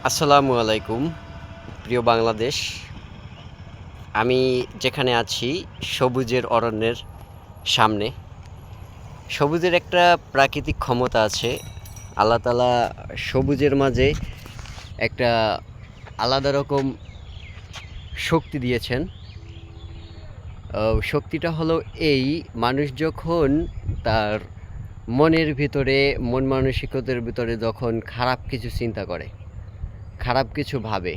আসসালামু আলাইকুম প্রিয় বাংলাদেশ। আমি যেখানে আছি সবুজের অরণ্যের সামনে। সবুজের একটা প্রাকৃতিক ক্ষমতা আছে। আল্লাহ তাআলা সবুজের মাঝে একটা আলাদা রকম শক্তি দিয়েছেন। শক্তিটা হলো এই, মানুষ যখন তার মনের ভিতরে, মন মানসিকতার ভিতরে যখন খারাপ কিছু চিন্তা করে, খারাপ কিছু ভাবে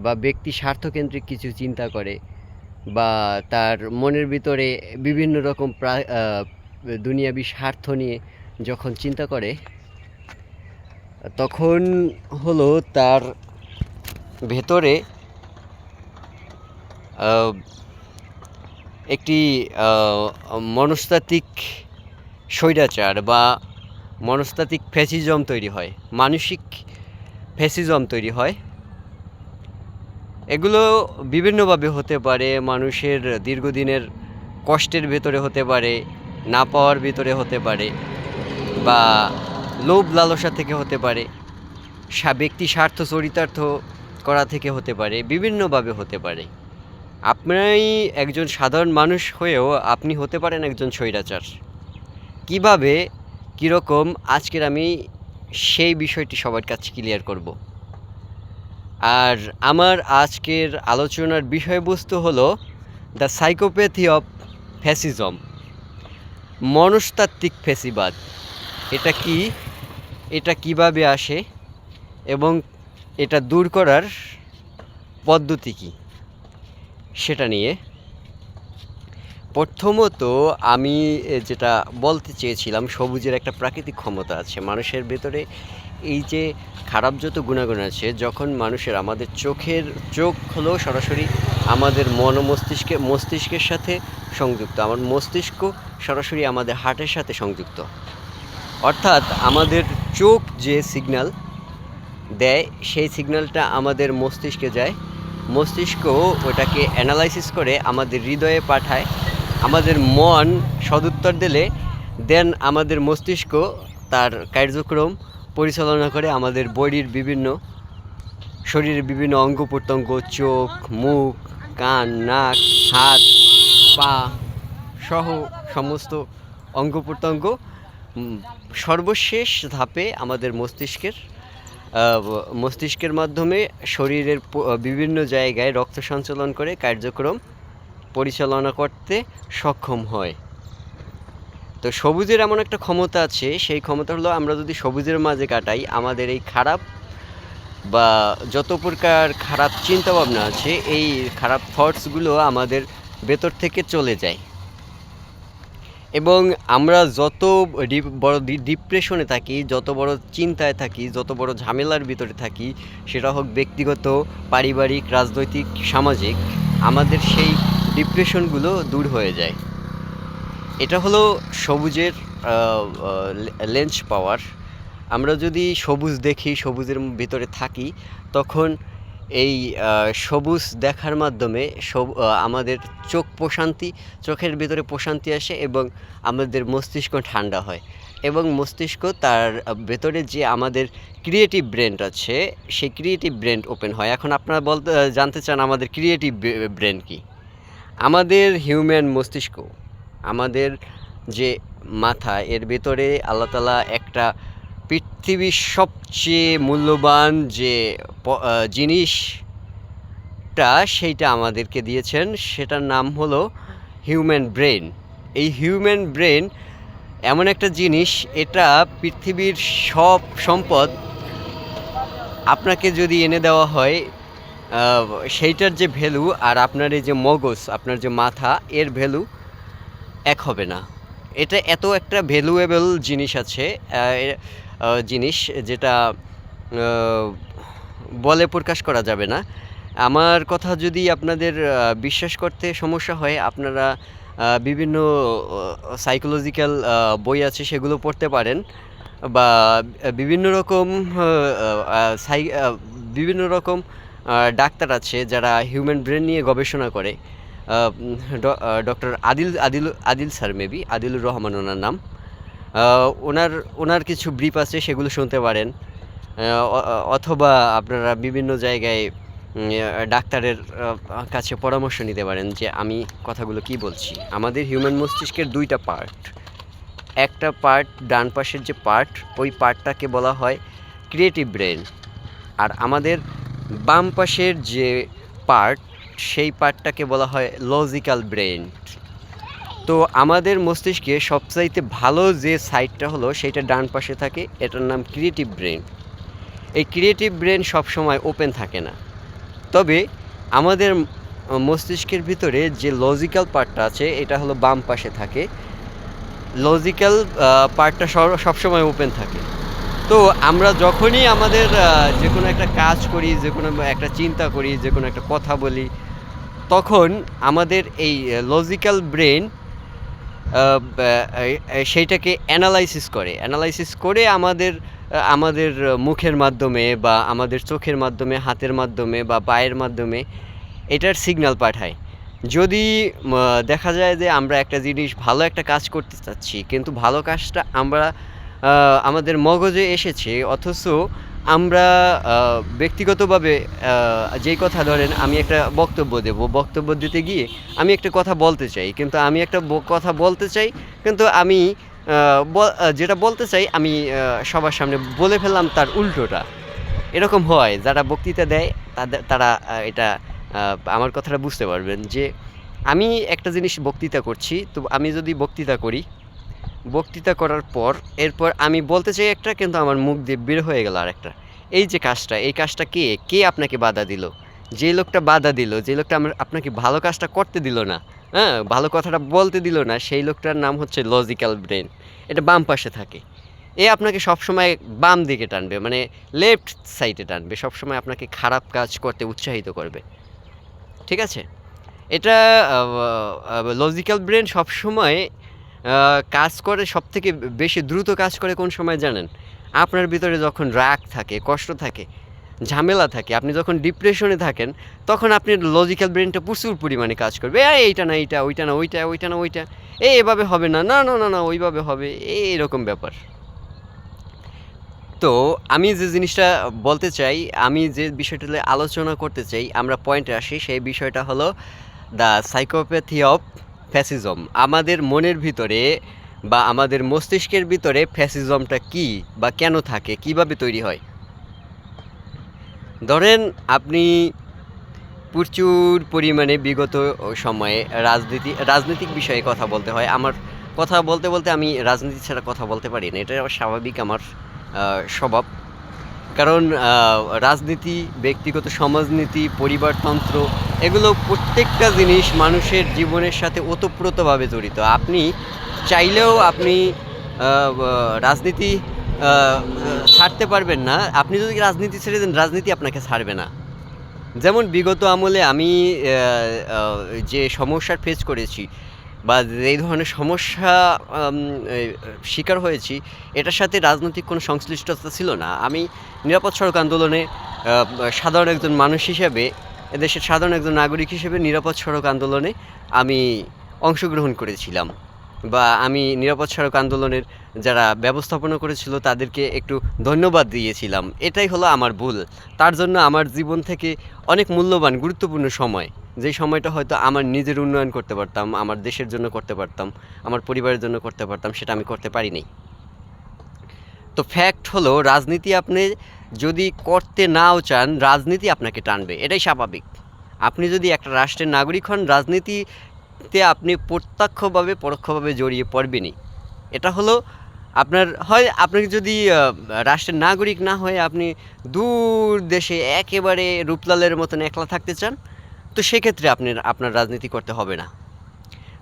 বা ব্যক্তি স্বার্থকেন্দ্রিক কিছু চিন্তা করে বা তার মনের ভিতরে বিভিন্ন রকম দুনিয়াবি স্বার্থ নিয়ে যখন চিন্তা করে, তখন হলো তার ভেতরে আহ, একটি মনস্তাত্ত্বিক স্বৈরাচার বা মনস্তাত্ত্বিক ফ্যাসিজম তৈরি হয়, মানসিক ফ্যাসিজম তৈরি হয়। এগুলো বিভিন্নভাবে হতে পারে, মানুষের দীর্ঘদিনের কষ্টের ভেতরে হতে পারে, না পাওয়ার ভিতরে হতে পারে, বা লোভ লালসা থেকে হতে পারে, ব্যক্তি স্বার্থ চরিতার্থ করা থেকে হতে পারে, বিভিন্নভাবে হতে পারে। আপনি একজন সাধারণ মানুষ হয়েও আপনি হতে পারেন একজন স্বৈরাচার। কিভাবে, কীরকম, আজকের আমি সেই বিষয়টি সবার কাছে ক্লিয়ার করব। আর আমার আজকের আলোচনার বিষয়বস্তু হলো দ্য সাইকোপ্যাথি অফ ফ্যাসিজম, মনস্তাত্ত্বিক ফ্যাসিবাদ। এটা কি, এটা কিভাবে আসে এবং এটা দূর করার পদ্ধতি কী, সেটা নিয়ে প্রথমত আমি যেটা বলতে চেয়েছিলাম, সবুজের একটা প্রাকৃতিক ক্ষমতা আছে মানুষের ভেতরে। এই যে খারাপ যত গুণাগুণ আছে, যখন মানুষের, আমাদের চোখ হলো সরাসরি আমাদের মন ও মস্তিষ্কের সাথে সংযুক্ত। আমার মস্তিষ্ক সরাসরি আমাদের হার্টের সাথে সংযুক্ত। অর্থাৎ আমাদের চোখ যে সিগন্যাল দেয়, সেই সিগন্যালটা আমাদের মস্তিষ্কে যায়, মস্তিষ্ক ওটাকে অ্যানালাইসিস করে আমাদের হৃদয়ে পাঠায়, আমাদের মন সদুত্তর দিলে দেন আমাদের মস্তিষ্ক তার কার্যক্রম পরিচালনা করে আমাদের বডির শরীরের বিভিন্ন অঙ্গ প্রত্যঙ্গ, চোখ, মুখ, কান, নাক, হাত, পা সহ সমস্ত অঙ্গ প্রত্যঙ্গ সর্বশেষ ধাপে আমাদের মস্তিষ্কের মাধ্যমে শরীরের বিভিন্ন জায়গায় রক্ত সঞ্চালন করে কার্যক্রম পরিচালনা করতে সক্ষম হয়। তো সবুজের এমন একটা ক্ষমতা আছে, সেই ক্ষমতা হলো আমরা যদি সবুজের মাঝে কাটাই, আমাদের এই খারাপ বা যত প্রকার খারাপ চিন্তাভাবনা আছে, এই খারাপ থটসগুলো আমাদের ভেতর থেকে চলে যায়। এবং আমরা যত বড় ডিপ্রেশনে থাকি, যত বড় চিন্তায় থাকি, যত বড় ঝামেলার ভিতরে থাকি, সেটা হোক ব্যক্তিগত, পারিবারিক, রাজনৈতিক, সামাজিক, আমাদের সেই ডিপ্রেশনগুলো দূর হয়ে যায়। এটা হলো সবুজের লেন্স পাওয়ার। আমরা যদি সবুজ দেখি, সবুজের ভিতরে থাকি, তখন এই সবুজ দেখার মাধ্যমে আমাদের চোখের ভিতরে প্রশান্তি আসে এবং আমাদের মস্তিষ্ক ঠান্ডা হয়, এবং মস্তিষ্ক তার ভেতরে যে আমাদের ক্রিয়েটিভ ব্রেন আছে, সেই ক্রিয়েটিভ ব্রেন ওপেন হয়। এখন আপনারা জানতে চান আমাদের ক্রিয়েটিভ ব্রেন কি? আমাদের হিউম্যান মস্তিষ্ক, আমাদের যে মাথা, এর ভেতরে আল্লাহ তাআলা একটা পৃথিবীর সবচেয়ে মূল্যবান যে জিনিসটা, সেইটা আমাদেরকে দিয়েছেন, সেটার নাম হলো হিউম্যান ব্রেন। এই হিউম্যান ব্রেন এমন একটা জিনিস, এটা পৃথিবীর সব সম্পদ আপনাকে যদি এনে দেওয়া হয়, সেইটার যে ভ্যালু আর আপনার এই যে মগজ, আপনার যে মাথা, এর ভ্যালু এক হবে না। এটা এত একটা ভ্যালুয়েবল জিনিস আছে, জিনিস যেটা বলে প্রকাশ করা যাবে না। আমার কথা যদি আপনাদের বিশ্বাস করতে সমস্যা হয়, আপনারা বিভিন্ন সাইকোলজিক্যাল বই আছে, সেগুলো পড়তে পারেন, বা বিভিন্ন রকম বিভিন্ন রকম ডাক্তার আছে যারা হিউম্যান ব্রেন নিয়ে গবেষণা করে। Doctor Adil sir, maybe Adilur Rahman ওনার নাম। ওনার কিছু ব্রিফ আছে, সেগুলো শুনতে পারেন। অথবা আপনারা বিভিন্ন জায়গায় ডাক্তারের কাছে পরামর্শ নিতে পারেন যে আমি কথাগুলো কি বলছি। আমাদের হিউম্যান মস্তিষ্কের 2টা পার্ট। একটা পার্ট ডান পাশের যে পার্ট, ওই পার্টটাকে বলা হয় ক্রিয়েটিভ ব্রেন। আর আমাদের বাম পাশের যে পার্ট, সেই পার্টটাকে বলা হয় লজিক্যাল ব্রেন। তো আমাদের মস্তিষ্কে সবচাইতে ভালো যে সাইডটা হলো সেইটা ডান পাশে থাকে, এটার নাম ক্রিয়েটিভ ব্রেন। এই ক্রিয়েটিভ ব্রেন সবসময় ওপেন থাকে না। তবে আমাদের মস্তিষ্কের ভিতরে যে লজিক্যাল পার্টটা আছে এটা হলো বাম পাশে থাকে। লজিক্যাল পার্টটা সবসময় ওপেন থাকে। তো আমরা যখনই আমাদের যে কোনো একটা কাজ করি, যে কোনো একটা চিন্তা করি, যে কোনো একটা কথা বলি, তখন আমাদের এই লজিক্যাল ব্রেন সেইটাকে অ্যানালাইসিস করে আমাদের মুখের মাধ্যমে বা আমাদের চোখের মাধ্যমে, হাতের মাধ্যমে বা পায়ের মাধ্যমে এটার সিগন্যাল পাঠায়। যদি দেখা যায় যে আমরা একটা জিনিস, ভালো একটা কাজ করতে চাচ্ছি, কিন্তু ভালো কাজটা আমাদের মগজে এসেছে, অথচ আমরা ব্যক্তিগতভাবে যেই কথা, ধরেন আমি একটা বক্তব্য দিতে গিয়ে আমি একটা কথা বলতে চাই, কিন্তু আমি একটা কথা বলতে চাই, কিন্তু আমি যেটা বলতে চাই আমি সবার সামনে বলে ফেললাম তার উল্টোটা। এরকম হয়, যারা বক্তৃতা দেয় তারা এটা আমার কথাটা বুঝতে পারবেন যে আমি একটা জিনিস বক্তৃতা করছি, তো আমি যদি বক্তৃতা করার পর এরপর আমি বলতে চাই একটা, কিন্তু আমার মুখ দিয়ে বের হয়ে গেল আরেকটা। এই কাজটা কে আপনাকে বাধা দিল? যে লোকটা বাধা দিল, যে লোকটা আপনাকে ভালো কাজটা করতে দিল না, হ্যাঁ, ভালো কথাটা বলতে দিল না, সেই লোকটার নাম হচ্ছে লজিক্যাল ব্রেন। এটা বাম পাশে থাকে। আপনাকে সবসময় বাম দিকে টানবে, মানে লেফট সাইডে টানবে, সবসময় আপনাকে খারাপ কাজ করতে উৎসাহিত করবে। ঠিক আছে? এটা লজিক্যাল ব্রেন সবসময় কাজ করে, সবথেকে বেশি দ্রুত কাজ করে কোন সময় জানেন? আপনার ভিতরে যখন রাগ থাকে, কষ্ট থাকে, ঝামেলা থাকে, আপনি যখন ডিপ্রেশনে থাকেন, তখন আপনার লজিক্যাল ব্রেনটা প্রচুর পরিমাণে কাজ করবে। এইটা না এইটা, ওইটা না ওইটা, ওইটা না ওইটা, এভাবে হবে না, না না না না ওইভাবে হবে, এরকম ব্যাপার। তো আমি যে জিনিসটা বলতে চাই, আমি যে বিষয়টা নিয়ে আলোচনা করতে চাই, আমরা পয়েন্টে আসি। সেই বিষয়টা হলো দ্য সাইকোপ্যাথি অফ ফ্যাসিজম। আমাদের মনের ভিতরে বা আমাদের মস্তিষ্কের ভিতরে ফ্যাসিজমটা কি বা কেন থাকে, কিভাবে তৈরি হয়। ধরেন আপনি প্রচুর পরিমাণে বিগত সময়ে রাজনৈতিক বিষয়ে কথা বলতে হয়। আমার কথা বলতে বলতে আমি রাজনীতি ছাড়া কথা বলতে পারি না, এটা স্বাভাবিক আমার স্বভাব। কারণ রাজনীতি, ব্যক্তিগত সমাজনীতি, পরিবারতন্ত্র, এগুলো প্রত্যেকটা জিনিস মানুষের জীবনের সাথে ওতপ্রোতভাবে জড়িত। আপনি চাইলেও আপনি রাজনীতি ছাড়তে পারবেন না। আপনি যদি রাজনীতি ছেড়ে দেন, রাজনীতি আপনাকে ছাড়বে না। যেমন বিগত আমলে আমি যে সমস্যার ফেস করেছি বা যেই ধরনের সমস্যা শিকার হয়েছি, এটার সাথে রাজনৈতিক কোনো সংশ্লিষ্টতা ছিল না। আমি নিরাপদ সড়ক আন্দোলনে সাধারণ একজন মানুষ হিসেবে, এদেশের সাধারণ একজন নাগরিক হিসেবে নিরাপদ সড়ক আন্দোলনে আমি অংশগ্রহণ করেছিলাম, বা আমি নিরাপদ সড়ক আন্দোলনের যারা ব্যবস্থাপনা করেছিল তাদেরকে একটু ধন্যবাদ দিয়েছিলাম। এটাই হলো আমার ভুল। তার জন্য আমার জীবন থেকে অনেক মূল্যবান, গুরুত্বপূর্ণ সময়, যেই সময়টা হয়তো আমার নিজের উন্নয়ন করতে পারতাম, আমার দেশের জন্য করতে পারতাম, আমার পরিবারের জন্য করতে পারতাম, সেটা আমি করতে পারিনি। তো ফ্যাক্ট হলো, রাজনীতি আপনি যদি করতে নাও চান, রাজনীতি আপনাকে টানবে, এটাই স্বাভাবিক। আপনি যদি একটা রাষ্ট্রের নাগরিক হন, রাজনীতিতে আপনি প্রত্যক্ষভাবে পরোক্ষভাবে জড়িয়ে পড়বেনই। এটা হলো আপনাকে যদি রাষ্ট্রের নাগরিক না হয়ে আপনি দূর দেশে একেবারে রূপলালের মতন একলা থাকতে চান, তো সেক্ষেত্রে আপনার রাজনীতি করতে হবে না।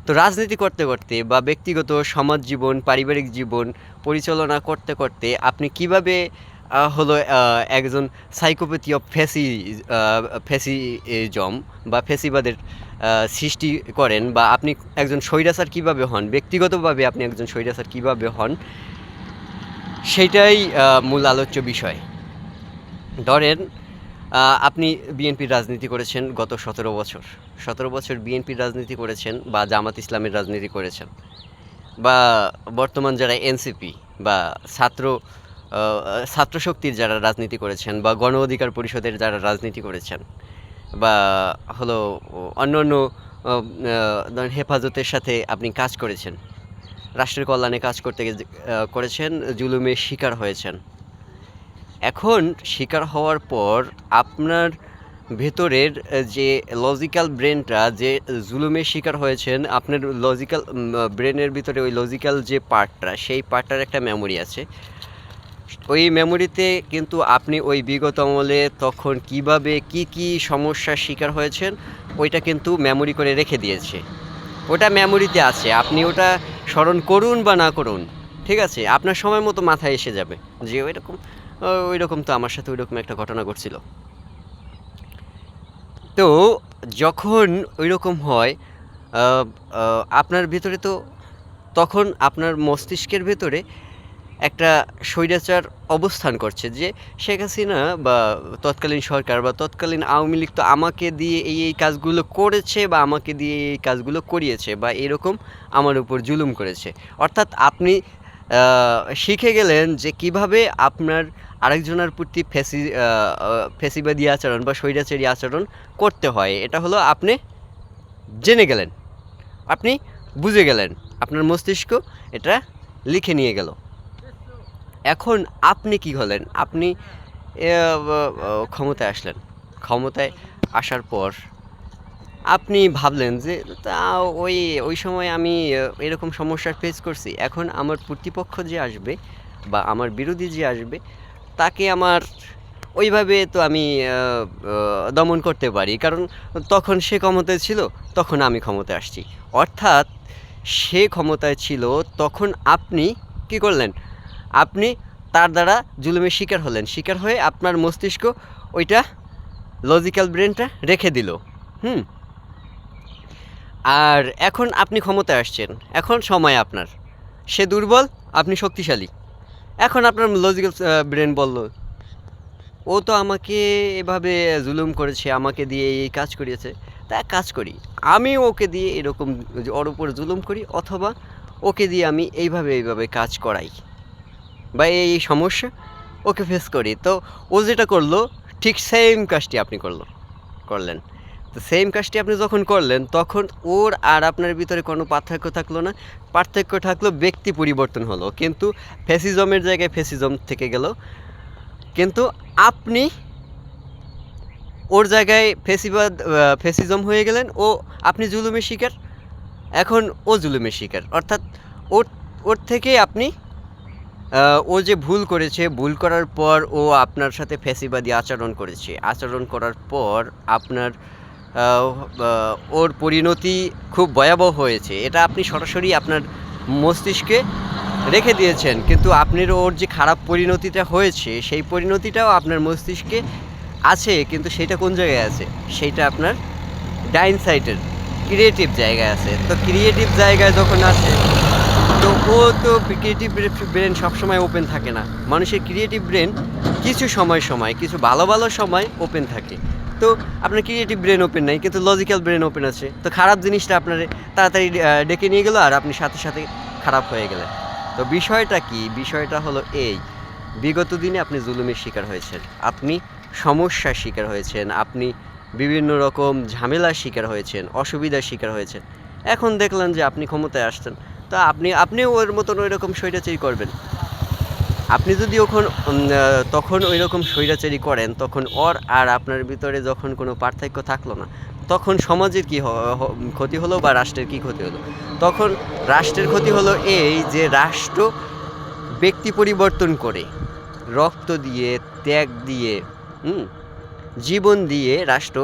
তো রাজনীতি করতে করতে বা ব্যক্তিগত সমাজ জীবন, পারিবারিক জীবন পরিচালনা করতে করতে আপনি কিভাবে একজন সাইকোপ্যাথি অফ ফ্যাসিজম বা ফ্যাসিবাদের সৃষ্টি করেন, বা আপনি একজন স্বৈরাচার কিভাবে হন, ব্যক্তিগতভাবে আপনি একজন স্বৈরাচার কিভাবে হন, সেইটাই মূল আলোচ্য বিষয়। ধরেন আপনি বিএনপির রাজনীতি করেছেন গত 17 বছর বিএনপির রাজনীতি করেছেন, বা জামাত ইসলামের রাজনীতি করেছেন, বা বর্তমান যারা এনসিপি বা ছাত্র ছাত্রশক্তির যারা রাজনীতি করেছেন বা গণ অধিকার পরিষদের যারা রাজনীতি করেছেন বা হলো অন্য অন্য ধরেন হেফাজতের সাথে আপনি কাজ করেছেন, রাষ্ট্রের কল্যাণে কাজ করতে করেছেন, জুলুমের শিকার হয়েছেন। এখন শিকার হওয়ার পর আপনার ভেতরের যে লজিক্যাল ব্রেনটা, যে জুলুমের শিকার হয়েছেন, আপনার লজিক্যাল ব্রেনের ভিতরে ওই লজিক্যাল যে পার্টটা, সেই পার্টটার একটা মেমোরি আছে। ওই মেমোরিতে কিন্তু আপনি ওই বিগত আমলে তখন কিভাবে কি সমস্যার শিকার হয়েছেন ওইটা কিন্তু মেমোরি করে রেখে দিয়েছে। ওটা মেমোরিতে আছে, আপনি ওটা স্মরণ করুন বা না করুন, ঠিক আছে, আপনার সময় মতো মাথায় এসে যাবে যে ওই রকম তো আমার সাথে ওই রকম একটা ঘটনা ঘটছিল। তো যখন ওই রকম হয় আপনার ভিতরে তো তখন আপনার মস্তিষ্কের ভেতরে একটা স্বৈরাচার অবস্থান করছে যে শেখ হাসিনা বা তৎকালীন সরকার বা তৎকালীন আওয়ামী লীগ তো আমাকে দিয়ে এই কাজগুলো করেছে বা আমাকে দিয়ে এই কাজগুলো করিয়েছে বা এরকম আমার উপর জুলুম করেছে। অর্থাৎ আপনি শিখে গেলেন যে কিভাবে আপনার আরেকজনের প্রতি ফ্যাসিবাদী আচরণ বা স্বৈরাচারী আচরণ করতে হয়। এটা হলো আপনি জেনে গেলেন, আপনি বুঝে গেলেন, আপনার মস্তিষ্ক এটা লিখে নিয়ে গেল। এখন আপনি কি হলেন? আপনি ক্ষমতায় আসলেন। ক্ষমতায় আসার পর আপনি ভাবলেন যে ওই সময় আমি এরকম সমস্যার ফেস করছি। এখন আমার প্রতিপক্ষ যে আসবে বা আমার বিরোধী যে আসবে তাকে আমার ওইভাবে তো আমি দমন করতে পারি, কারণ তখন সে ক্ষমতায় ছিল, তখন আমি ক্ষমতায় আসছি। অর্থাৎ সে ক্ষমতায় ছিল, তখন আপনি কি করলেন? আপনি তার দ্বারা জুলুমের শিকার হলেন। শিকার হয়ে আপনার মস্তিষ্ক ওইটা লজিক্যাল ব্রেনটা রেখে দিল। আর এখন আপনি ক্ষমতায় আসছেন, এখন সময় আপনার। সে দুর্বল, আপনি শক্তিশালী। এখন আপনার লজিক্যাল ব্রেন বলল, ও তো আমাকে এভাবে জুলুম করেছে, আমাকে দিয়ে এই কাজ করিয়েছে, তা এক কাজ করি, আমি ওকে দিয়ে এরকম ওর উপর জুলুম করি, অথবা ওকে দিয়ে আমি এইভাবে কাজ করাই বা এই সমস্যা ওকে ফেস করি। তো ও যেটা করলো ঠিক সেম কাজটি আপনি করলেন। তো সেম কাজটি আপনি যখন করলেন তখন ওর আর আপনার ভিতরে কোনো পার্থক্য থাকলো না। পার্থক্য থাকলো ব্যক্তি পরিবর্তন হলো, কিন্তু ফ্যাসিজমের জায়গায় ফ্যাসিজম থেকে গেল। কিন্তু আপনি ওর জায়গায় ফ্যাসিজম হয়ে গেলেন, আপনি জুলুমের শিকার, এখন ও জুলুমের শিকার। অর্থাৎ ওর থেকে আপনি ও যে ভুল করেছে, ভুল করার পর ও আপনার সাথে ফ্যাসিবাদী আচরণ করেছে, আচরণ করার পর আপনার ওর পরিণতি খুব ভয়াবহ হয়েছে, এটা আপনি সরাসরি আপনার মস্তিষ্কে রেখে দিয়েছেন। কিন্তু আপনার ওর যে খারাপ পরিণতিটা হয়েছে সেই পরিণতিটাও আপনার মস্তিষ্কে আছে, কিন্তু সেটা কোন জায়গায় আছে? সেইটা আপনার ডাইন সাইডের ক্রিয়েটিভ জায়গায় আছে। তো ক্রিয়েটিভ জায়গায় যখন আছে, তো ও তো ক্রিয়েটিভ ব্রেন সবসময় ওপেন থাকে না। মানুষের ক্রিয়েটিভ ব্রেন কিছু সময় কিছু ভালো সময় ওপেন থাকে। তো আপনার ক্রিয়েটিভ ব্রেন ওপেন নাই, কিন্তু লজিক্যাল ব্রেন ওপেন আছে। তো খারাপ জিনিসটা আপনার তাড়াতাড়ি ডেকে নিয়ে গেল আর আপনি সাথে সাথে খারাপ হয়ে গেলেন। তো বিষয়টা কি? বিষয়টা হলো এই, বিগত দিনে আপনি জুলুমের শিকার হয়েছেন, আপনি সমস্যার শিকার হয়েছেন, আপনি বিভিন্ন রকম ঝামেলার শিকার হয়েছেন, অসুবিধার শিকার হয়েছেন। এখন দেখলেন যে আপনি ক্ষমতায় আসছেন, তা আপনিও ওর মতন ওই রকম স্বৈরাচারী করবেন। আপনি যদি তখন ওই রকম স্বৈরাচারী করেন, তখন ওর আর আপনার ভিতরে যখন কোনো পার্থক্য থাকলো না, তখন সমাজের কী ক্ষতি হলো বা রাষ্ট্রের কী ক্ষতি হলো? তখন রাষ্ট্রের ক্ষতি হলো এই যে রাষ্ট্র ব্যক্তি পরিবর্তন করে, রক্ত দিয়ে, ত্যাগ দিয়ে, জীবন দিয়ে রাষ্ট্র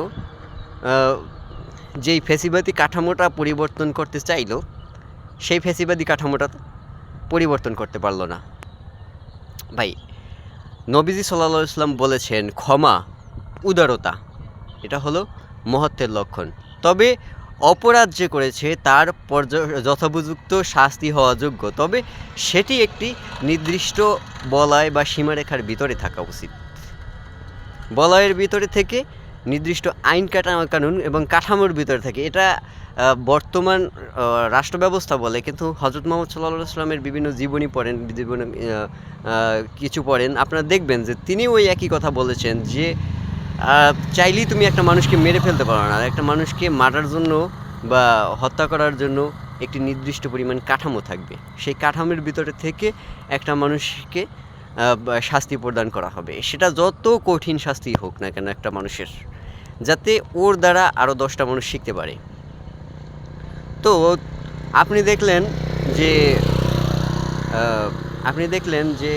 যেই ফ্যাসিবাদী কাঠামোটা পরিবর্তন করতে চাইলো, সেই ফ্যাসিবাদী কাঠামোটা পরিবর্তন করতে পারলো না। ভাই, নবীজি সাল্লাল্লাহু আলাইহি ওয়াসাল্লাম বলেছেন, ক্ষমা, উদারতা, এটা হলো মহত্বের লক্ষণ। তবে অপরাধ যে করেছে তার যথোপযুক্ত শাস্তি হওয়া যোগ্য, তবে সেটি একটি নির্দিষ্ট বলয় বা সীমারেখার ভিতরে থাকা উচিত। বলয়ের ভিতরে থেকে নির্দিষ্ট আইন কানুন এবং কাঠামোর ভিতরে থাকে। এটা বর্তমান রাষ্ট্র ব্যবস্থা বলে, কিন্তু হজরত মুহাম্মদ সাল্লাল্লাহু আলাইহি সাল্লামের বিভিন্ন জীবনী পড়েন, কিছু পড়েন, আপনারা দেখবেন যে তিনি ওই একই কথা বলেছেন যে চাইলেই তুমি একটা মানুষকে মেরে ফেলতে পারো না। একটা মানুষকে মারার জন্য বা হত্যা করার জন্য একটি নির্দিষ্ট পরিমাণ কাঠামো থাকবে। সেই কাঠামোর ভিতরে থেকে একটা মানুষকে শাস্তি প্রদান করা হবে, সেটা যত কঠিন শাস্তি হোক না কেন একটা মানুষের, যাতে ওর দ্বারা আরও 10টা মানুষ শিখতে পারে। তো আপনি দেখলেন যে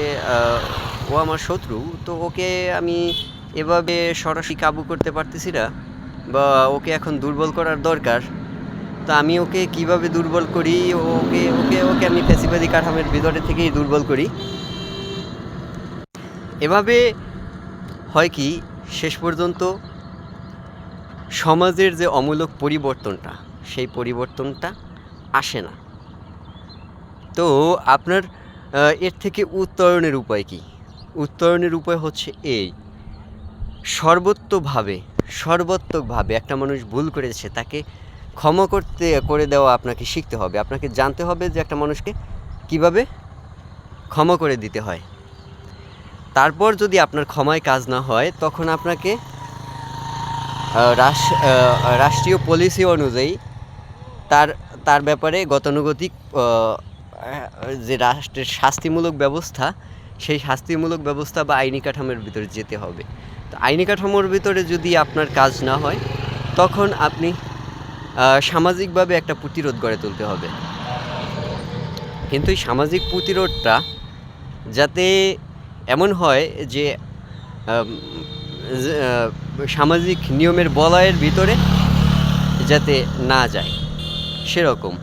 ও আমার শত্রু, তো ওকে আমি এভাবে সরাসরি কাবু করতে পারতেছি না, বা ওকে এখন দুর্বল করার দরকার। তো আমি ওকে কিভাবে দুর্বল করি? ওকে ওকে ওকে আমি ফ্যাসিবাদী কাঠামোর ভিতরে থেকেই দুর্বল করি। এভাবে হয় কি, শেষ পর্যন্ত সমাজের যে অমূলক পরিবর্তনটা, সেই পরিবর্তনটা আসে না। তো আপনার এর থেকে উত্তরণের উপায় কি? উত্তরণের উপায় হচ্ছে এই: সর্বোত্তকভাবে একটা মানুষ ভুল করেছে, তাকে ক্ষমা করে দেওয়া আপনাকে শিখতে হবে। আপনাকে জানতে হবে যে একটা মানুষকে কিভাবে ক্ষমা করে দিতে হয়। তারপর যদি আপনার ক্ষমায় কাজ না হয়, তখন আপনাকে রাষ্ট্রীয় পলিসি অনুযায়ী তার ব্যাপারে গতানুগতিক যে রাষ্ট্রের শাস্তিমূলক ব্যবস্থা, সেই শাস্তিমূলক ব্যবস্থা বা আইনি কাঠামোর ভিতরে যেতে হবে। তো আইনি কাঠামোর ভিতরে যদি আপনার কাজ না হয়, তখন আপনি সামাজিকভাবে একটা প্রতিরোধ গড়ে তুলতে হবে। কিন্তু এই সামাজিক প্রতিরোধটা যাতে এমন হয় যে সামাজিক নিয়মের বলয়ের ভিতরে যাতে না যায়, সেরকম।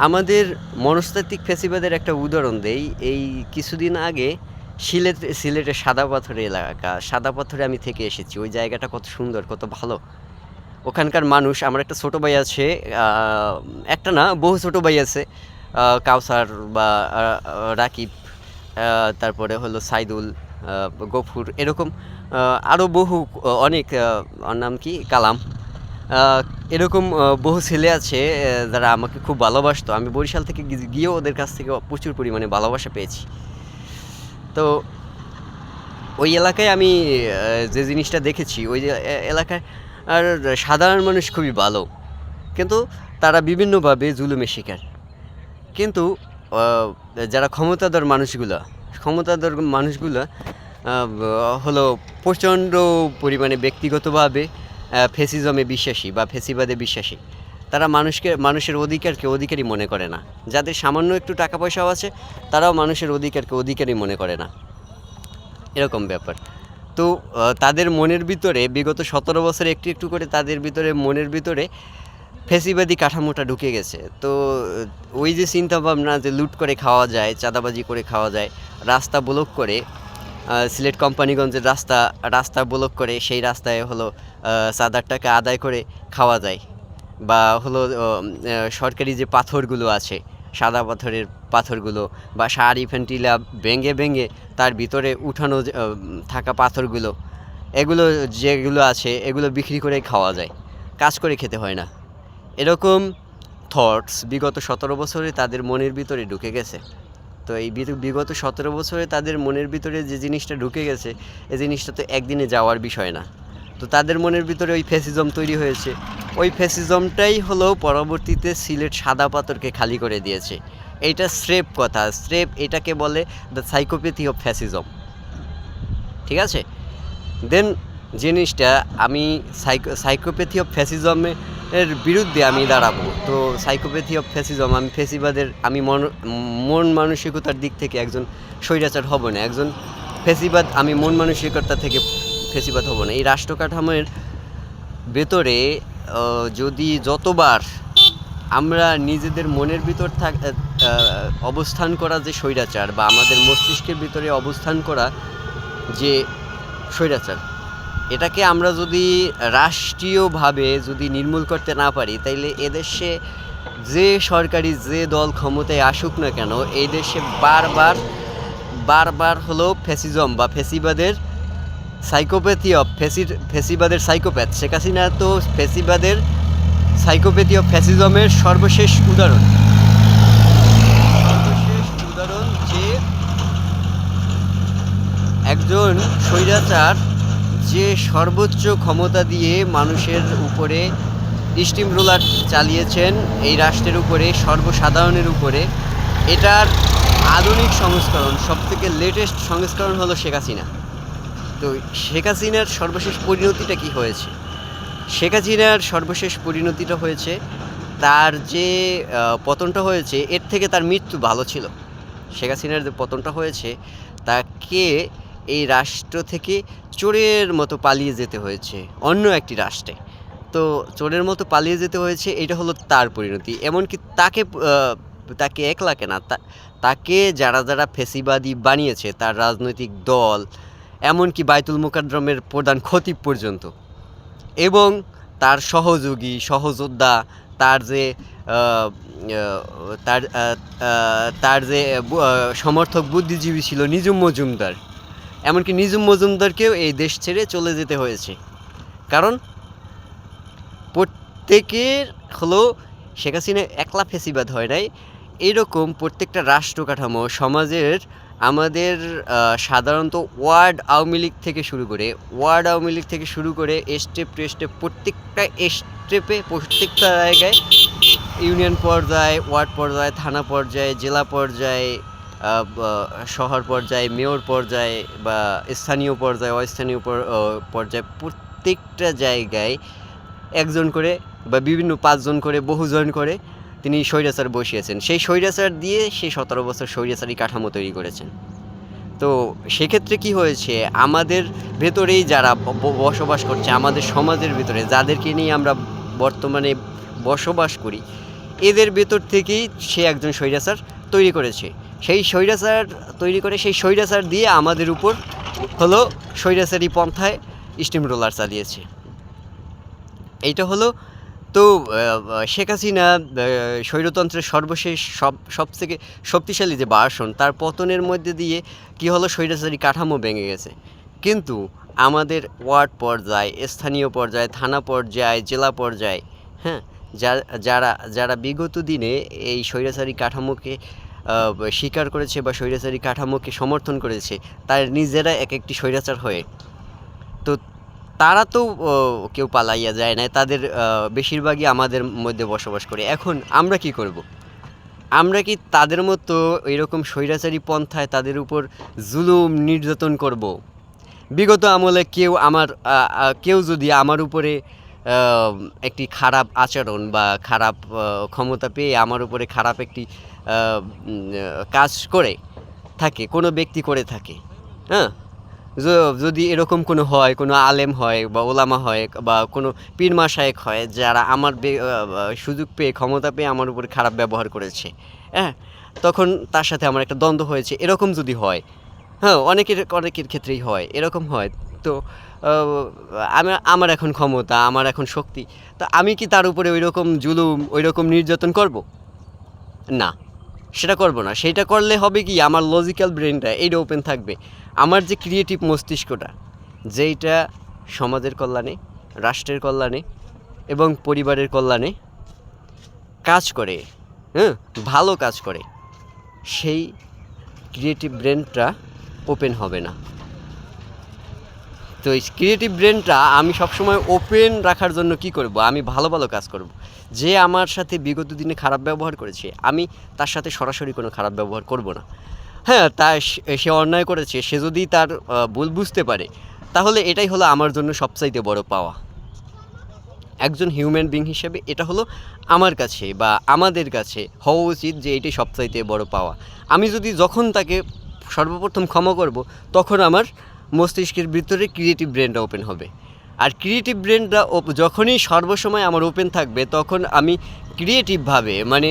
আমাদের মনস্তাত্ত্বিক ফ্যাসিবাদের একটা উদাহরণ দেই। এই কিছুদিন আগে সিলেটের সাদা পাথরের এলাকা, সাদা পাথরে আমি থেকে এসেছি। ওই জায়গাটা কত সুন্দর, কত ভালো। ওখানকার মানুষ, আমার একটা ছোটো ভাই আছে, একটা না বহু ছোটো ভাই আছে, কাউসার বা রাকিব, তারপরে হলো সাইদুল, গফুর, এরকম আরও বহু অনেক, ওর নাম কি, কালাম, এরকম বহু ছেলে আছে যারা আমাকে খুব ভালোবাসতো। আমি বরিশাল থেকে গিয়েও ওদের কাছ থেকে প্রচুর পরিমাণে ভালোবাসা পেয়েছি। তো ওই এলাকায় আমি যে জিনিসটা দেখেছি, ওই এলাকায় আর সাধারণ মানুষ খুবই ভালো, কিন্তু তারা বিভিন্নভাবে জুলুমের শিকার। কিন্তু যারা ক্ষমতাধর মানুষগুলো হলো প্রচণ্ড পরিমাণে ব্যক্তিগতভাবে ফ্যাসিজমে বিশ্বাসী বা ফ্যাসিবাদে বিশ্বাসী। তারা মানুষের অধিকারকে অধিকারী মনে করে না। যাদের সামান্য একটু টাকা পয়সাও আছে, তারাও মানুষের অধিকারকে অধিকারী মনে করে না, এরকম ব্যাপার। তো তাদের মনের ভিতরে বিগত 17 বছরে একটু একটু করে তাদের মনের ভিতরে ফ্যাসিবাদী কাঠামোটা ঢুকে গেছে। তো ওই যে চিন্তাভাবনা যে লুট করে খাওয়া যায়, চাঁদাবাজি করে খাওয়া যায়, রাস্তা ব্লক করে, সিলেট কোম্পানিগঞ্জের রাস্তা ব্লক করে, সেই রাস্তায় হলো চাঁদার টাকা আদায় করে খাওয়া যায়, বা হলো সরকারি যে পাথরগুলো আছে, সাদা পাথরের পাথরগুলো বা সারি ফেন্টিলা ভেঙে তার ভিতরে উঠানো থাকা পাথরগুলো, যেগুলো আছে এগুলো বিক্রি করে খাওয়া যায়, কাজ করে খেতে হয় না। এরকম থটস বিগত 17 বছরে তাদের মনের ভিতরে ঢুকে গেছে। তো এই বিগত 17 বছরে তাদের মনের ভিতরে যে জিনিসটা ঢুকে গেছে, এই জিনিসটা তো একদিনে যাওয়ার বিষয় না। তো তাদের মনের ভিতরে ওই ফ্যাসিজম তৈরি হয়েছে। ওই ফ্যাসিজমটাই হলো পরবর্তীতে সিলেট সাদা পাথরকে খালি করে দিয়েছে। এইটা স্রেফ কথা, এটাকে বলে দ্য সাইকোপ্যাথি অফ ফ্যাসিজম। ঠিক আছে? দেন জিনিসটা আমি সাইকোপ্যাথি অফ ফ্যাসিজমের বিরুদ্ধে আমি দাঁড়াবো। তো সাইকোপ্যাথি অফ ফ্যাসিজম, আমি ফ্যাসিবাদের, আমি মন মানসিকতার দিক থেকে একজন স্বৈরাচার হব না, একজন ফ্যাসিবাদ, আমি মন মানসিকতা থেকে ফ্যাসিবাদ হব না। এই রাষ্ট্র কাঠামোর ভেতরে যদি যতবার আমরা নিজেদের মনের ভিতর অবস্থান করা যে স্বৈরাচার, বা আমাদের মস্তিষ্কের ভিতরে অবস্থান করা যে স্বৈরাচার, এটাকে আমরা যদি রাষ্ট্রীয়ভাবে যদি নির্মূল করতে না পারি, তাইলে এদেশে যে সরকারি যে দল ক্ষমতায় আসুক না কেন, এই দেশে বারবার হলো ফ্যাসিজম বা ফ্যাসিবাদের সাইকোপ্যাথি অফ ফ্যাসিবাদের সাইকোপ্যাথ শেখ হাসিনা তো ফ্যাসিবাদের সাইকোপ্যাথি অফ ফ্যাসিজমের সর্বশেষ উদাহরণ যে একজন স্বৈরাচার যে সর্বোচ্চ ক্ষমতা দিয়ে মানুষের উপরে স্টিম রোলার চালিয়েছেন এই রাষ্ট্রের উপরে, সর্বসাধারণের উপরে। এটার আধুনিক সংস্করণ, সবথেকে লেটেস্ট সংস্করণ হলো শেখ হাসিনা। তো শেখ হাসিনার সর্বশেষ পরিণতিটা কি হয়েছে? শেখ হাসিনার সর্বশেষ পরিণতিটা হয়েছে তার যে পতনটা হয়েছে, এর থেকে তার মৃত্যু ভালো ছিল। শেখ হাসিনার যে পতনটা হয়েছে, তাকে এই রাষ্ট্র থেকে চোরের মতো পালিয়ে যেতে হয়েছে অন্য একটি রাষ্ট্রে। তো চোরের মতো পালিয়ে যেতে হয়েছে, এটা হলো তার পরিণতি। এমনকি তাকে একলা কেনা, তাকে যারা যারা ফ্যাসিবাদী বানিয়েছে, তার রাজনৈতিক দল, এমনকি বাইতুল মুকাররমের প্রধান খতিব পর্যন্ত, এবং তার সহযোগী সহযোদ্ধা, তার যে তার তার যে সমর্থক বুদ্ধিজীবী ছিল নিঝুম মজুমদার, এমনকি নিঝুম মজুমদারকেও এই দেশ ছেড়ে চলে যেতে হয়েছে। কারণ প্রত্যেকের হলো শেখ হাসিনা একলা ফ্যাসিবাদ হয় নাই, এরকম প্রত্যেকটা রাষ্ট্র কাঠামো সমাজের আমাদের সাধারণত ওয়ার্ড আওয়ামী লীগ থেকে শুরু করে স্টেপ টু স্টেপ, প্রত্যেকটা স্টেপে, প্রত্যেকটা জায়গায়, ইউনিয়ন পর্যায়ে, ওয়ার্ড পর্যায়ে, থানা পর্যায়ে, জেলা পর্যায়ে, শহর পর্যায়ে, মেয়র পর্যায়ে বা স্থানীয় পর্যায়ে, অস্থানীয় পর্যায়ে, প্রত্যেকটা জায়গায় একজন করে বা বিভিন্ন 5 জন করে, বহুজন করে তিনি স্বৈরাচার বসিয়েছেন। সেই স্বৈরাচার দিয়ে সেই 17 বছর স্বৈরাচারী কাঠামো তৈরি করেছেন। তো সেক্ষেত্রে কি হয়েছে, আমাদের ভেতরেই যারা বসবাস করছে, আমাদের সমাজের ভিতরে যাদেরকে নিয়ে আমরা বর্তমানে বসবাস করি, এদের ভেতর থেকেই সে একজন স্বৈরাচার তৈরি করেছে। সেই স্বৈরাচার তৈরি করে সেই স্বৈরাচার দিয়ে আমাদের উপর হলো স্বৈরাচারী পন্থায় স্টিম রোলার চালিয়েছে। এইটা হলো তো শেখ হাসিনা স্বৈরতন্ত্রের সর্বশেষ সবথেকে শক্তিশালী যে ভার্সন, তার পতনের মধ্যে দিয়ে কি হলো, স্বৈরাচারী কাঠামো ভেঙে গেছে। কিন্তু আমাদের ওয়ার্ড পর্যায়ে, স্থানীয় পর্যায়ে, থানা পর্যায়ে, জেলা পর্যায়ে, হ্যাঁ, যারা বিগত দিনে এই স্বৈরাচারী কাঠামোকে স্বীকার করেছে বা স্বৈরাচারী কাঠামোকে সমর্থন করেছে, তার নিজেরা এক একটি স্বৈরাচার হয়ে, তো তারা তো কেউ পালাইয়া যায় না, তাদের বেশিরভাগই আমাদের মধ্যে বসবাস করে। এখন আমরা কি করব? আমরা কি তাদের মতো এরকম স্বৈরাচারী পন্থায় তাদের উপর জুলুম নির্যাতন করব? বিগত আমলে কেউ যদি আমার উপরে একটি খারাপ আচরণ বা খারাপ ক্ষমতা পেয়ে আমার উপরে খারাপ একটি কাজ করে থাকে, কোনো ব্যক্তি করে থাকে, হ্যাঁ, যদি এরকম কোনো হয়, কোনো আলেম হয় বা ওলামা হয় বা কোনো পীর মাশায়েখ হয়, যারা আমার সুযোগ পেয়ে, ক্ষমতা পেয়ে আমার উপরে খারাপ ব্যবহার করেছে, হ্যাঁ, তখন তার সাথে আমার একটা দ্বন্দ্ব হয়েছে, এরকম যদি হয়, হ্যাঁ, অনেকের ক্ষেত্রেই হয়, এরকম হয়, তো আমার এখন ক্ষমতা, আমার এখন শক্তি, তো আমি কি তার উপরে ওইরকম জুলুম, ওইরকম নির্যাতন করব? না, সেটা করব না। সেটা করলে হবে কি, আমার লজিক্যাল ব্রেনটা এইটা ওপেন থাকবে, আমার যে ক্রিয়েটিভ মস্তিষ্কটা, যেইটা সমাজের কল্যাণে, রাষ্ট্রের কল্যাণে এবং পরিবারের কল্যাণে কাজ করে, হ্যাঁ, ভালো কাজ করে, সেই ক্রিয়েটিভ ব্রেনটা ওপেন হবে না। তো এই ক্রিয়েটিভ ব্রেনটা আমি সবসময় ওপেন রাখার জন্য কি করব, আমি ভালো ভালো কাজ করব। যে আমার সাথে বিগত দিনে খারাপ ব্যবহার করেছে, আমি তার সাথে সরাসরি কোনো খারাপ ব্যবহার করব না। হ্যাঁ, সে অন্যায় করেছে, সে যদি তার ভুল বুঝতে পারে, তাহলে এটাই হলো আমার জন্য সবচাইতে বড় পাওয়া। একজন হিউম্যান বিং হিসেবে এটা হলো আমার কাছে বা আমাদের কাছে হওয়া উচিত যে এটাই সবচাইতে বড় পাওয়া। আমি যদি যখন তাকে সর্বপ্রথম ক্ষমা করব, তখন আমার মস্তিষ্কের ভিতরে ক্রিয়েটিভ ব্রেনটা ওপেন হবে। আর ক্রিয়েটিভ ব্রেনটা যখনই সর্বসময় আমার ওপেন থাকবে, তখন আমি ক্রিয়েটিভভাবে, মানে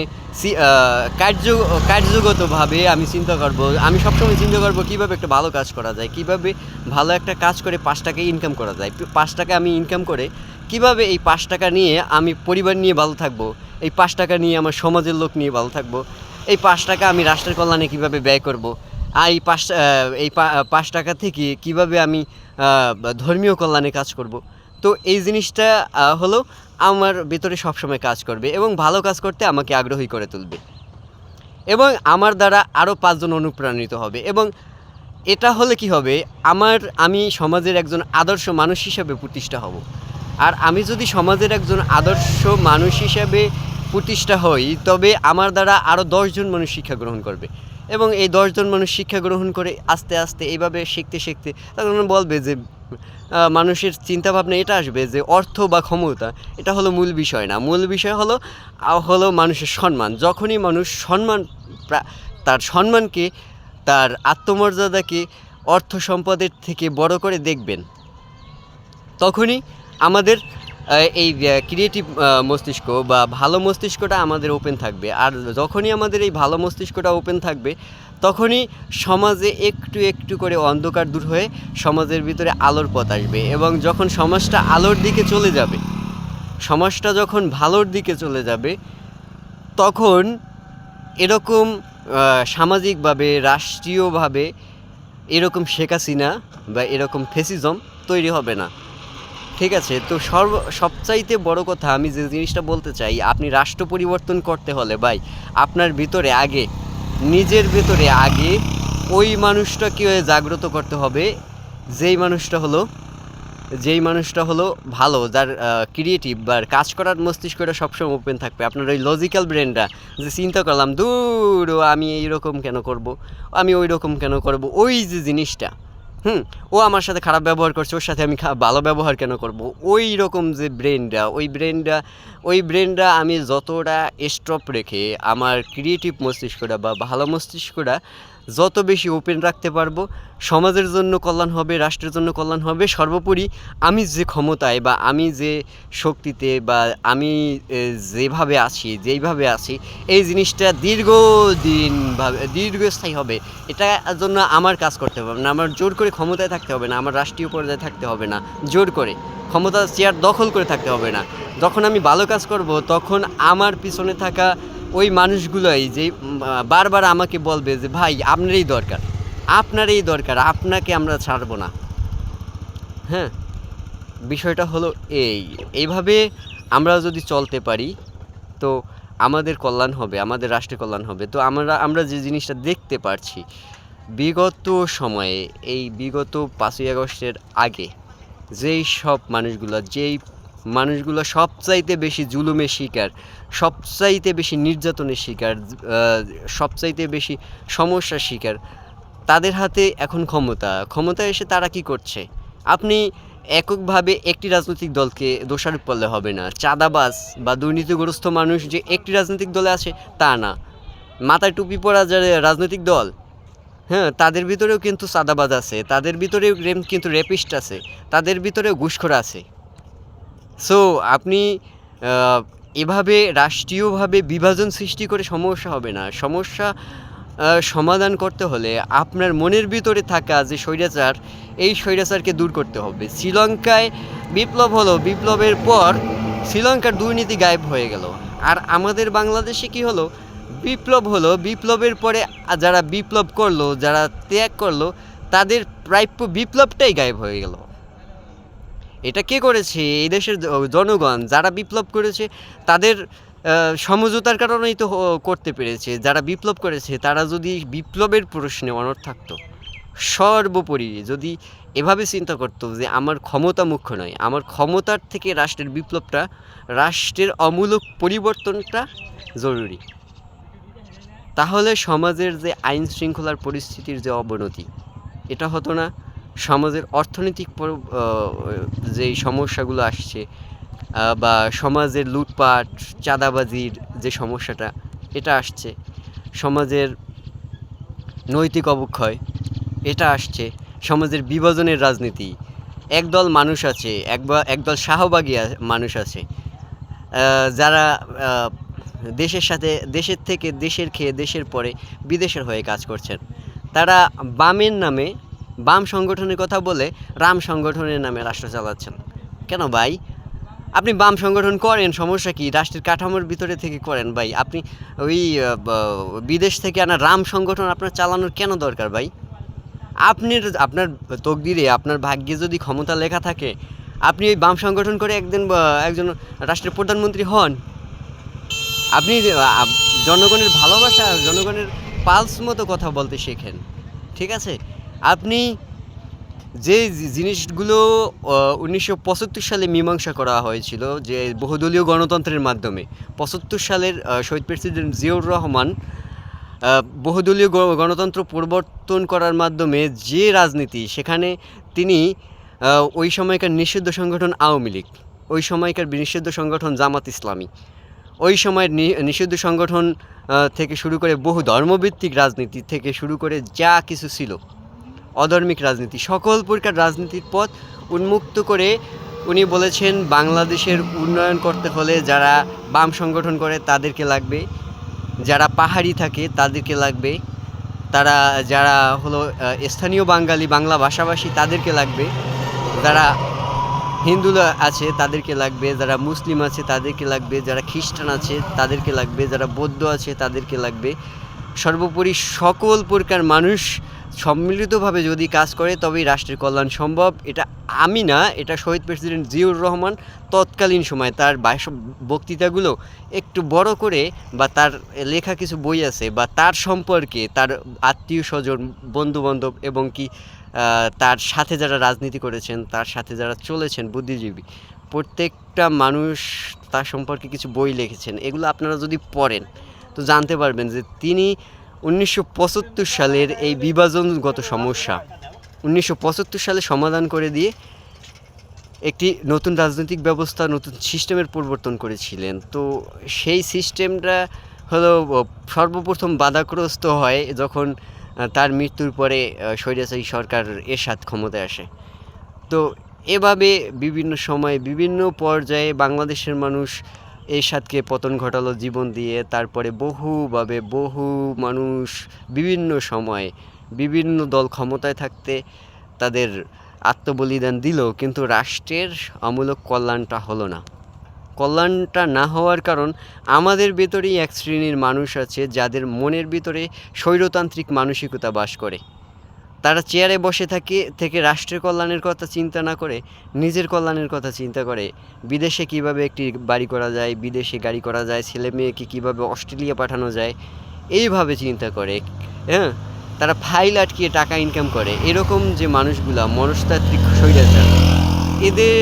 কার্যগতভাবে আমি চিন্তা করব। আমি সবসময় চিন্তা করব কীভাবে একটা ভালো কাজ করা যায়, কীভাবে ভালো একটা কাজ করে 5 টাকা ইনকাম করা যায়। 5 টাকা আমি ইনকাম করে কীভাবে এই 5 টাকা নিয়ে আমি পরিবার নিয়ে ভালো থাকবো, এই 5 টাকা নিয়ে আমার সমাজের লোক নিয়ে ভালো থাকবো, এই 5 টাকা আমি রাষ্ট্রের কল্যাণে কীভাবে ব্যয় করব, আর এই 5 টাকা থেকে কিভাবে আমি ধর্মীয় কল্যাণে কাজ করব। তো এই জিনিসটা হলো আমার ভিতরে সবসময় কাজ করবে এবং ভালো কাজ করতে আমাকে আগ্রহী করে তুলবে এবং আমার দ্বারা আরও 5 জন অনুপ্রাণিত হবে এবং এটা হলে কি হবে, আমি সমাজের একজন আদর্শ মানুষ হিসেবে প্রতিষ্ঠা হব। আর আমি যদি সমাজের একজন আদর্শ মানুষ হিসেবে প্রতিষ্ঠা হই, তবে আমার দ্বারা আরও 10 জন মানুষ শিক্ষা গ্রহণ করবে এবং এই 10 জন মানুষ শিক্ষা গ্রহণ করে আস্তে আস্তে এইভাবে শিখতে শিখতে তখন বলবে যে মানুষের চিন্তাভাবনা এটা আসবে যে অর্থ বা ক্ষমতা এটা হলো মূল বিষয় না, মূল বিষয় হলো মানুষের সম্মান। যখনই মানুষ তার সম্মানকে, তার আত্মমর্যাদাকে অর্থ সম্পদের থেকে বড় করে দেখবেন, তখনই আমাদের এই ক্রিয়েটিভ মস্তিষ্ক বা ভালো মস্তিষ্কটা আমাদের ওপেন থাকবে। আর যখনই আমাদের এই ভালো মস্তিষ্কটা ওপেন থাকবে, তখনই সমাজে একটু একটু করে অন্ধকার দূর হয়ে সমাজের ভিতরে আলোর পথ আসবে এবং যখন সমাজটা আলোর দিকে চলে যাবে, সমাজটা যখন ভালোর দিকে চলে যাবে, তখন এরকম সামাজিকভাবে, রাষ্ট্রীয়ভাবে এরকম শেখ হাসিনা বা এরকম ফ্যাসিজম তৈরি হবে না। ঠিক আছে, তো সবচাইতে বড় কথা আমি যে জিনিসটা বলতে চাই, আপনি রাষ্ট্র পরিবর্তন করতে হলে ভাই আপনার ভিতরে আগে, নিজের ভিতরে আগে ওই মানুষটাকে জাগ্রত করতে হবে যেই মানুষটা হলো ভালো, যার ক্রিয়েটিভ বা কাজ করার মস্তিষ্কটা সবসময় ওপেন থাকবে। আপনার ওই লজিক্যাল ব্রেনটা যে চিন্তা করলাম দূর আমি এইরকম কেন করব, আমি ওই রকম কেন করব, ওই যে জিনিসটা ও আমার সাথে খারাপ ব্যবহার করছে, ওর সাথে আমি ভালো ব্যবহার কেন করব, ওই রকম যে ওই ব্রেনটা আমি যতটা স্টপ রেখে আমার ক্রিয়েটিভ মস্তিষ্কটা বা ভালো মস্তিষ্কটা যত বেশি ওপেন রাখতে পারবো, সমাজের জন্য কল্যাণ হবে, রাষ্ট্রের জন্য কল্যাণ হবে। সর্বোপরি আমি যে ক্ষমতায় বা আমি যে শক্তিতে বা আমি যেইভাবে আছি এই জিনিসটা দীর্ঘস্থায়ী হবে। এটার জন্য আমার কাজ করতে হবে না, আমার জোর করে ক্ষমতায় থাকতে হবে না, আমার রাষ্ট্রীয় পর্যায়ে থাকতে হবে না, জোর করে ক্ষমতার চেয়ার দখল করে থাকতে হবে না। যখন আমি ভালো কাজ করব, তখন আমার পিছনে থাকা ওই মানুষগুলোই যে বারবার আমাকে বলবে যে ভাই আপনারই দরকার, আপনাকে আমরা ছাড়বো না। হ্যাঁ, বিষয়টা হলো এইভাবে আমরা যদি চলতে পারি, তো আমাদের কল্যাণ হবে, আমাদের রাষ্ট্রের কল্যাণ হবে। তো আমরা যে জিনিসটা দেখতে পারছি বিগত সময়ে, এই বিগত 5ই আগস্টের আগে যেই মানুষগুলো সবচাইতে বেশি জুলুমের শিকার, সবচাইতে বেশি নির্যাতনের শিকার, সবচাইতে বেশি সমস্যার শিকার, তাদের হাতে এখন ক্ষমতা এসে তারা কি করছে? আপনি এককভাবে একটি রাজনৈতিক দলকে দোষারোপ করলে হবে না। চাঁদাবাজ বা দুর্নীতিগ্রস্ত মানুষ যে একটি রাজনৈতিক দলে আছে তা না, মাথায় টুপি পরা যারা রাজনৈতিক দল, হ্যাঁ, তাদের ভিতরেও কিন্তু চাঁদাবাজ আছে, তাদের ভিতরেও কিন্তু রেপিস্ট আছে, তাদের ভিতরেও ঘুষখোর আছে। সো আপনি এভাবে রাষ্ট্রীয়ভাবে বিভাজন সৃষ্টি করে সমস্যা হবে না। সমস্যা সমাধান করতে হলে আপনার মনের ভিতরে থাকা যে স্বৈরাচার, এই স্বৈরাচারকে দূর করতে হবে। শ্রীলঙ্কায় বিপ্লব হলো, বিপ্লবের পর শ্রীলঙ্কার দুর্নীতি গায়েব হয়ে গেল। আর আমাদের বাংলাদেশে কি হলো, বিপ্লবের পরে যারা বিপ্লব করলো, যারা ত্যাগ করলো, তাদের প্রাপ্য বিপ্লবটাই গায়েব হয়ে গেল। এটা কে করেছে? এই দেশের জনগণ যারা বিপ্লব করেছে তাদের সমঝোতার কারণেই তো করতে পেরেছে। যারা বিপ্লব করেছে তারা যদি বিপ্লবের প্রশ্নে অনড় থাকতো, সর্বোপরি যদি এভাবে চিন্তা করতো যে আমার ক্ষমতা মুখ্য নয়, আমার ক্ষমতার থেকে রাষ্ট্রের অমূলক পরিবর্তনটা জরুরি, তাহলে সমাজের যে আইন শৃঙ্খলার পরিস্থিতির যে অবনতি এটা হতো না। সমাজের অর্থনৈতিক যেই সমস্যাগুলো আসছে বা সমাজের লুটপাট, চাঁদাবাজির যে সমস্যাটা এটা আসছে, সমাজের নৈতিক অবক্ষয় এটা আসছে, সমাজের বিভাজনের রাজনীতি, একদল মানুষ আছে, একদল শাহবাগী মানুষ আছে যারা দেশের থেকে দেশের খেয়ে দেশের পরে বিদেশের হয়ে কাজ করছেন। তারা বামের নামে, বাম সংগঠনের কথা বলে রাম সংগঠনের নামে রাষ্ট্র চালাচ্ছেন। কেন ভাই? আপনি বাম সংগঠন করেন, সমস্যা কি? রাষ্ট্রের কাঠামোর ভিতরে থেকে করেন ভাই। আপনি ওই বিদেশ থেকে আনা রাম সংগঠন আপনার চালানোর কেন দরকার ভাই? আপনার তকদিরে, আপনার ভাগ্যে যদি ক্ষমতা লেখা থাকে, আপনি ওই বাম সংগঠন করে একদিন একজন রাষ্ট্রের প্রধানমন্ত্রী হন। আপনি জনগণের ভালোবাসা, জনগণের পালস মতো কথা বলতে শেখেন, ঠিক আছে? আপনি যে জিনিসগুলো 1975 সালে মীমাংসা করা হয়েছিল, যে বহুদলীয় গণতন্ত্রের মাধ্যমে 75 সালের শহীদ প্রেসিডেন্ট জিয়াউর রহমান বহুদলীয় গণতন্ত্র প্রবর্তন করার মাধ্যমে যে রাজনীতি, সেখানে তিনি ওই সময়কার নিষিদ্ধ সংগঠন আওয়ামী লীগ, ওই সময়কার নিষিদ্ধ সংগঠন জামাত ইসলামী, ওই সময়ের নিষিদ্ধ সংগঠন থেকে শুরু করে বহু ধর্মভিত্তিক রাজনীতি থেকে শুরু করে যা কিছু ছিল, অধর্মিক রাজনীতি, সকল প্রকার রাজনীতির পথ উন্মুক্ত করে উনি বলেছেন বাংলাদেশের উন্নয়ন করতে হলে যারা বাম সংগঠন করে তাদেরকে লাগবে, যারা পাহাড়ি থাকে তাদেরকে লাগবে, যারা হলো স্থানীয় বাঙালি, বাংলা ভাষাভাষী তাদেরকে লাগবে, যারা হিন্দু আছে তাদেরকে লাগবে, যারা মুসলিম আছে তাদেরকে লাগবে, যারা খ্রিস্টান আছে তাদেরকে লাগবে, যারা বৌদ্ধ আছে তাদেরকে লাগবে। সর্বোপরি সকল প্রকার মানুষ সম্মিলিতভাবে যদি কাজ করে তবেই রাষ্ট্রের কল্যাণ সম্ভব। এটা আমি না, এটা শহীদ প্রেসিডেন্ট জিয়াউর রহমান তৎকালীন সময় তার বক্তৃতাগুলো একটু বড় করে, বা তার লেখা কিছু বই আছে, বা তার সম্পর্কে তার আত্মীয় স্বজন, বন্ধুবান্ধব এবং কি তার সাথে যারা রাজনীতি করেছেন, তার সাথে যারা চলেছেন বুদ্ধিজীবী, প্রত্যেকটা মানুষ তার সম্পর্কে কিছু বই লিখেছেন। এগুলো আপনারা যদি পড়েন তো জানতে পারবেন যে তিনি 1975 সালের এই বিভাজনগত সমস্যা 1975 সালে সমাধান করে দিয়ে একটি নতুন রাজনৈতিক ব্যবস্থা, নতুন সিস্টেমের পরিবর্তন করেছিলেন। তো সেই সিস্টেমটা হলো সর্বপ্রথম বাধাগ্রস্ত হয় যখন তার মৃত্যুর পরে স্বৈরাচারী সরকার এরশাদ ক্ষমতায় আসে। তো এভাবে বিভিন্ন সময়ে বিভিন্ন পর্যায়ে বাংলাদেশের মানুষ এরশাদকে পতন ঘটালো জীবন দিয়ে। তারপরে বহু মানুষ বিভিন্ন সময়ে বিভিন্ন দল ক্ষমতায় থাকতে তাদের আত্মবলিদান দিল, কিন্তু রাষ্ট্রের আমূলক কল্যাণটা হলো না। কল্যাণটা না হওয়ার কারণ আমাদের ভেতরেই এক শ্রেণীর মানুষ আছে যাদের মনের ভিতরে স্বৈরতান্ত্রিক মানসিকতা বাস করে। তারা চেয়ারে বসে থেকে রাষ্ট্রের কল্যাণের কথা চিন্তা না করে নিজের কল্যাণের কথা চিন্তা করে। বিদেশে কিভাবে একটি বাড়ি করা যায়, বিদেশে গাড়ি করা যায়, ছেলে মেয়েকে কীভাবে অস্ট্রেলিয়া পাঠানো যায়, এইভাবে চিন্তা করে। হ্যাঁ, তারা ফাইল আটকিয়ে টাকা ইনকাম করে। এরকম যে মানুষগুলা মনস্তাত্ত্বিক স্বৈরাচার, এদের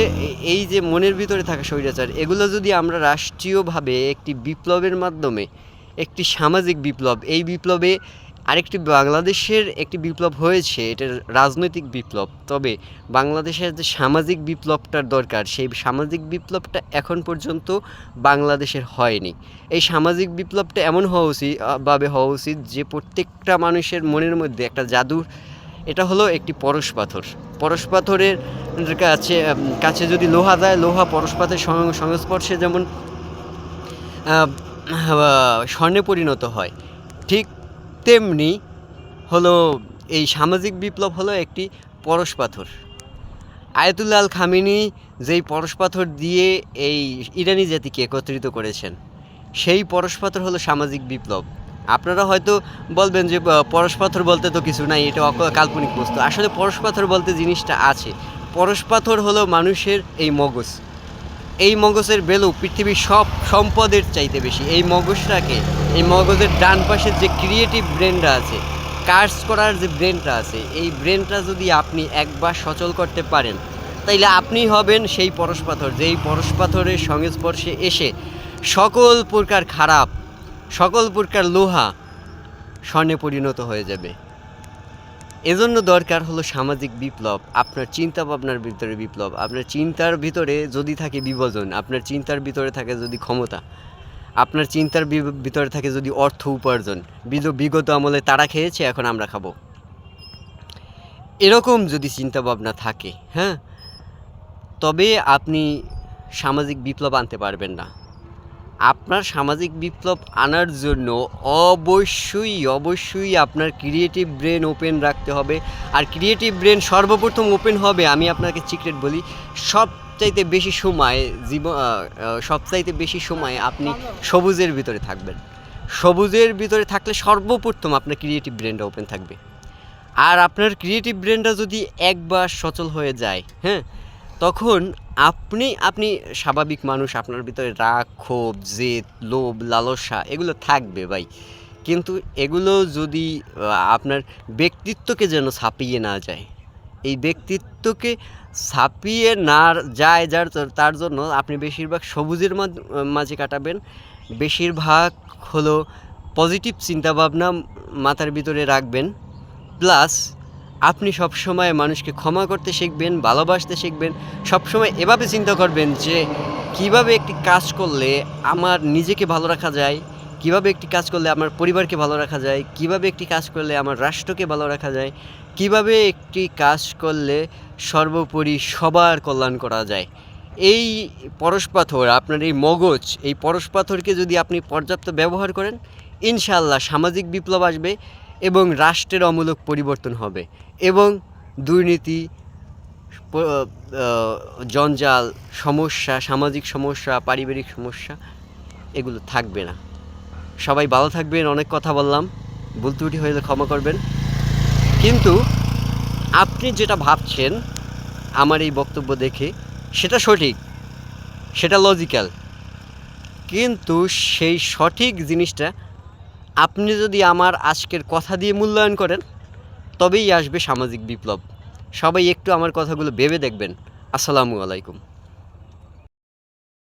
এই যে মনের ভিতরে থাকা স্বৈরাচার, এগুলো যদি আমরা রাষ্ট্রীয়ভাবে একটি বিপ্লবের মাধ্যমে, একটি সামাজিক বিপ্লব, এই বিপ্লবে আরেকটি বাংলাদেশের একটি বিপ্লব হয়েছে, এটা রাজনৈতিক বিপ্লব, তবে বাংলাদেশের যে সামাজিক বিপ্লবটার দরকার, সেই সামাজিক বিপ্লবটা এখন পর্যন্ত বাংলাদেশের হয়নি। এই সামাজিক বিপ্লবটা এমন হওয়া উচিত যে প্রত্যেকটা মানুষের মনের মধ্যে একটা জাদুর, এটা হলো একটি পরশ পাথর। পরশ পাথরের কাছে যদি লোহা যায়, লোহা পরশ পাথরের সংস্পর্শে যেমন স্বর্ণে পরিণত হয়, ঠিক তেমনি হলো এই সামাজিক বিপ্লব হলো একটি পরশ পাথর। আয়াতুল্লাহ আল খামেনি যেই পরশ পাথর দিয়ে এই ইরানি জাতিকে একত্রিত করেছেন, সেই পরশ পাথর হলো সামাজিক বিপ্লব। আপনারা হয়তো বলবেন যে পরশ পাথর বলতে তো কিছু নাই, এটা কাল্পনিক বস্তু। আসলে পরশ পাথর বলতে জিনিসটা আছে। পরশ পাথর হলো মানুষের এই মগজ, এই মগজের ভ্যালু পৃথিবীর সব সম্পদের চাইতে বেশি। এই মগজের ডান পাশের যে ক্রিয়েটিভ ব্রেনটা আছে, কাজ করার যে ব্রেনটা আছে, এই ব্রেনটা যদি আপনি একবার সচল করতে পারেন, তাইলে আপনি হবেন সেই পরশ পাথর, যেই পরশ পাথরের সংস্পর্শে এসে সকল প্রকার খারাপ, সকল প্রকার লোহা স্বর্ণে পরিণত হয়ে যাবে। এজন্য দরকার হলো সামাজিক বিপ্লব। আপনার চিন্তা ভাবনার ভিতরে বিপ্লব। আপনার চিন্তার ভিতরে যদি থাকে বিভাজন, আপনার চিন্তার ভিতরে থাকে যদি ক্ষমতা, আপনার চিন্তার ভিতরে থাকে যদি অর্থ উপার্জন, বিগত আমলে তারা খেয়েছে, এখন আমরা খাবো, এরকম যদি চিন্তা ভাবনা থাকে, হ্যাঁ, তবে আপনি সামাজিক বিপ্লব আনতে পারবেন না। আপনার সামাজিক বিপ্লব আনার জন্য অবশ্যই আপনার ক্রিয়েটিভ ব্রেন ওপেন রাখতে হবে। আর ক্রিয়েটিভ ব্রেন সর্বপ্রথম ওপেন হবে, আমি আপনাকে সিক্রেট বলি, সব সবচাইতে বেশি সময় সবচাইতে বেশি সময় আপনি সবুজের ভিতরে থাকবেন। সবুজের ভিতরে থাকলে সর্বপ্রথম আপনার ক্রিয়েটিভ ব্রেনটা ওপেন থাকবে। আর আপনার ক্রিয়েটিভ ব্রেনটা যদি একবার সচল হয়ে যায়, হ্যাঁ, তখন আপনি স্বাভাবিক মানুষ, আপনার ভিতরে রাগ, ক্ষোভ, জেদ, লোভ, লালসা এগুলো থাকবে ভাই। কিন্তু এগুলো যদি আপনার ব্যক্তিত্বকে যেন ছাপিয়ে না যায়, এই ব্যক্তিত্বকে ছাপিয়ে না যায় তার জন্য আপনি বেশিরভাগ সবুজের মাঝে কাটাবেন। বেশিরভাগ হলো পজিটিভ চিন্তাভাবনা মাথার ভিতরে রাখবেন। প্লাস আপনি সবসময় মানুষকে ক্ষমা করতে শিখবেন, ভালোবাসতে শিখবেন। সবসময় এভাবে চিন্তা করবেন যে কীভাবে একটি কাজ করলে আমার নিজেকে ভালো রাখা যায়, কীভাবে একটি কাজ করলে আমার পরিবারকে ভালো রাখা যায়, কীভাবে একটি কাজ করলে আমার রাষ্ট্রকে ভালো রাখা যায়, কীভাবে একটি কাজ করলে সর্বোপরি সবার কল্যাণ করা যায়। এই পরশপাথর, আপনার এই মগজ, এই পরশপাথরকে যদি আপনি পর্যাপ্ত ব্যবহার করেন, ইনশাআল্লাহ সামাজিক বিপ্লব আসবে এবং রাষ্ট্রের অমূলক পরিবর্তন হবে এবং দুর্নীতি, জঞ্জাল, সমস্যা, সামাজিক সমস্যা, পারিবারিক সমস্যা এগুলো থাকবে না। সবাই ভালো থাকবেন। অনেক কথা বললাম, ভুল ত্রুটি হলে ক্ষমা করবেন। কিন্তু আপনি যেটা ভাবছেন আমার এই বক্তব্য দেখে, সেটা সঠিক, সেটা লজিক্যাল, কিন্তু সেই সঠিক জিনিসটা আপনি যদি আমার আজকের কথা দিয়ে মূল্যায়ন করেন, তবেই আসবে সামাজিক বিপ্লব। সবাই একটু আমার কথাগুলো ভেবে দেখবেন। আসসালামু আলাইকুম।